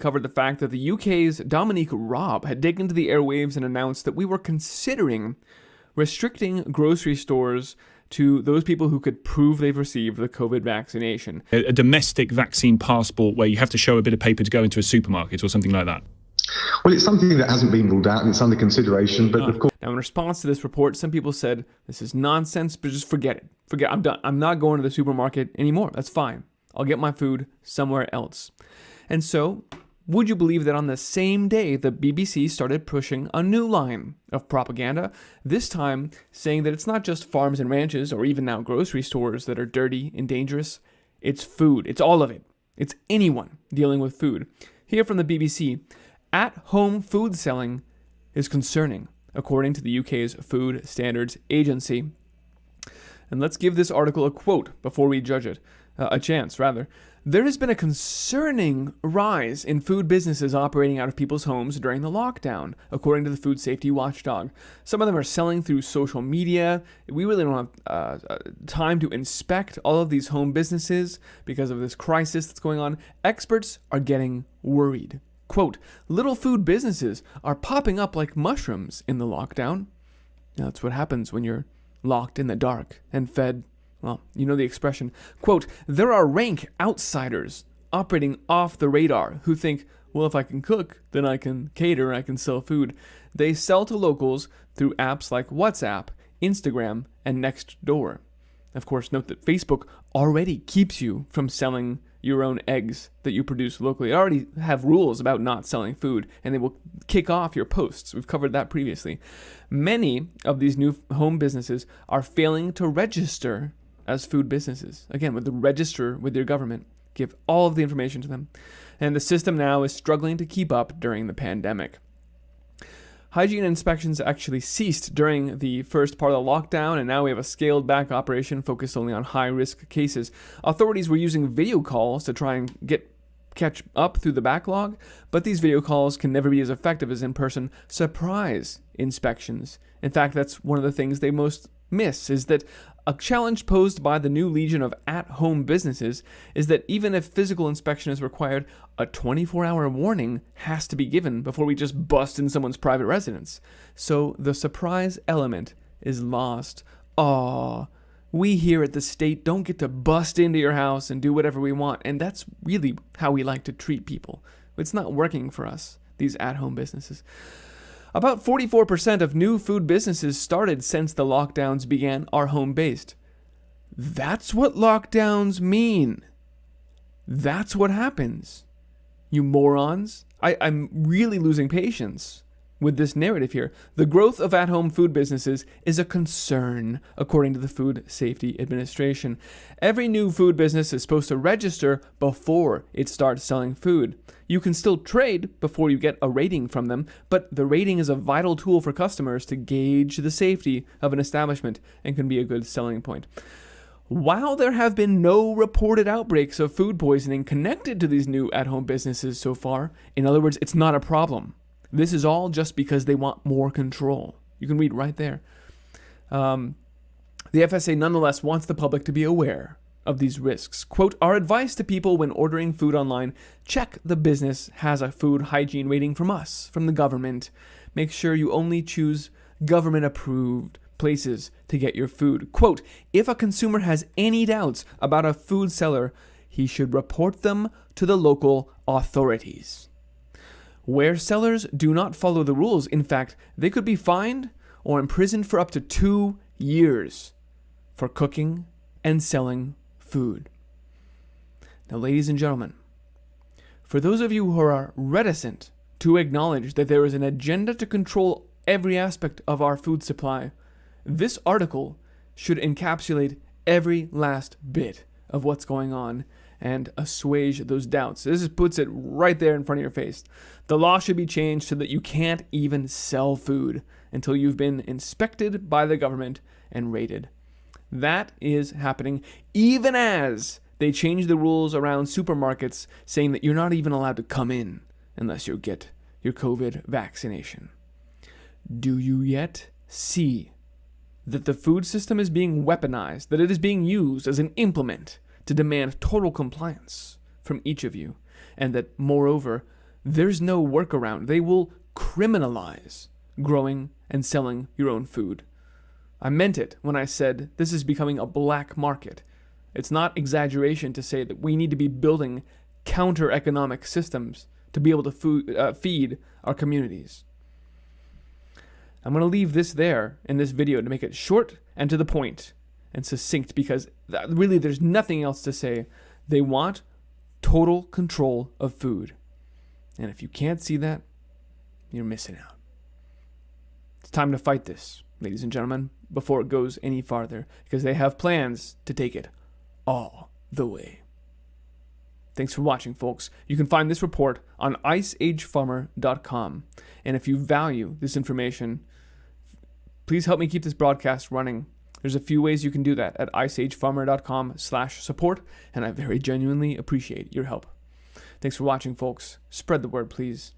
covered the fact that the UK's Dominique Raab had taken to the airwaves and announced that we were considering restricting grocery stores to those people who could prove they've received the COVID vaccination. A domestic vaccine passport where you have to show a bit of paper to go into a supermarket or something like that. Well, it's something that hasn't been ruled out and it's under consideration, but of course... Now, in response to this report, some people said, this is nonsense, but just forget it. I'm done. I'm not going to the supermarket anymore. That's fine. I'll get my food somewhere else. And so, would you believe that on the same day, the BBC started pushing a new line of propaganda, this time saying that it's not just farms and ranches or even now grocery stores that are dirty and dangerous. It's food. It's all of it. It's anyone dealing with food. Here from the BBC, at-home food selling is concerning, according to the UK's Food Standards Agency. And let's give this article a quote before we judge it. A chance, rather. There has been a concerning rise in food businesses operating out of people's homes during the lockdown, according to the food safety watchdog. Some of them are selling through social media. We really don't have time to inspect all of these home businesses because of this crisis that's going on. Experts are getting worried. Quote, little food businesses are popping up like mushrooms in the lockdown. Now, that's what happens when you're locked in the dark and fed, well, you know the expression. Quote, there are rank outsiders operating off the radar who think, well, if I can cook, then I can cater, I can sell food. They sell to locals through apps like WhatsApp, Instagram, and Nextdoor. Of course, note that Facebook already keeps you from selling your own eggs that you produce locally. They already have rules about not selling food, and they will kick off your posts. We've covered that previously. Many of these new home businesses are failing to register as food businesses. Again, with the register with your government, give all of the information to them. And the system now is struggling to keep up during the pandemic. Hygiene inspections actually ceased during the first part of the lockdown, and now we have a scaled-back operation focused only on high-risk cases. Authorities were using video calls to try and catch up through the backlog, but these video calls can never be as effective as in-person surprise inspections. In fact, that's one of the things they most miss, is that a challenge posed by the new legion of at-home businesses is that even if physical inspection is required, a 24-hour warning has to be given before we just bust in someone's private residence. So the surprise element is lost. We here at the state don't get to bust into your house and do whatever we want, and that's really how we like to treat people. It's not working for us, these at-home businesses. About 44% of new food businesses started since the lockdowns began are home-based. That's what lockdowns mean. That's what happens. You morons. I'm really losing patience with this narrative here. The growth of at-home food businesses is a concern, according to the Food Safety Administration. Every new food business is supposed to register before it starts selling food. You can still trade before you get a rating from them, but the rating is a vital tool for customers to gauge the safety of an establishment and can be a good selling point. While there have been no reported outbreaks of food poisoning connected to these new at-home businesses so far, in other words, it's not a problem. This is all just because they want more control. You can read right there. The FSA nonetheless wants the public to be aware of these risks. Quote, our advice to people when ordering food online, check the business has a food hygiene rating from us, from the government. Make sure you only choose government-approved places to get your food. Quote, if a consumer has any doubts about a food seller, he should report them to the local authorities. Where sellers do not follow the rules, in fact, they could be fined or imprisoned for up to 2 years for cooking and selling food. Now, ladies and gentlemen, for those of you who are reticent to acknowledge that there is an agenda to control every aspect of our food supply, this article should encapsulate every last bit of what's going on and assuage those doubts. This puts it right there in front of your face. The law should be changed so that you can't even sell food until you've been inspected by the government and rated. That is happening even as they change the rules around supermarkets, saying that you're not even allowed to come in unless you get your COVID vaccination. Do you yet see that the food system is being weaponized, that it is being used as an implement to demand total compliance from each of you, and that, moreover, there's no workaround. They will criminalize growing and selling your own food. I meant it when I said this is becoming a black market. It's not exaggeration to say that we need to be building counter-economic systems to be able to feed our communities. I'm going to leave this there in this video to make it short and to the point and succinct, because really there's nothing else to say. They want total control of food. And if you can't see that, you're missing out. It's time to fight this, ladies and gentlemen, before it goes any farther, because they have plans to take it all the way. Thanks for watching, folks. You can find this report on iceagefarmer.com. And if you value this information, please help me keep this broadcast running. There's a few ways you can do that at iceagefarmer.com/support, and I very genuinely appreciate your help. Thanks for watching, folks. Spread the word, please.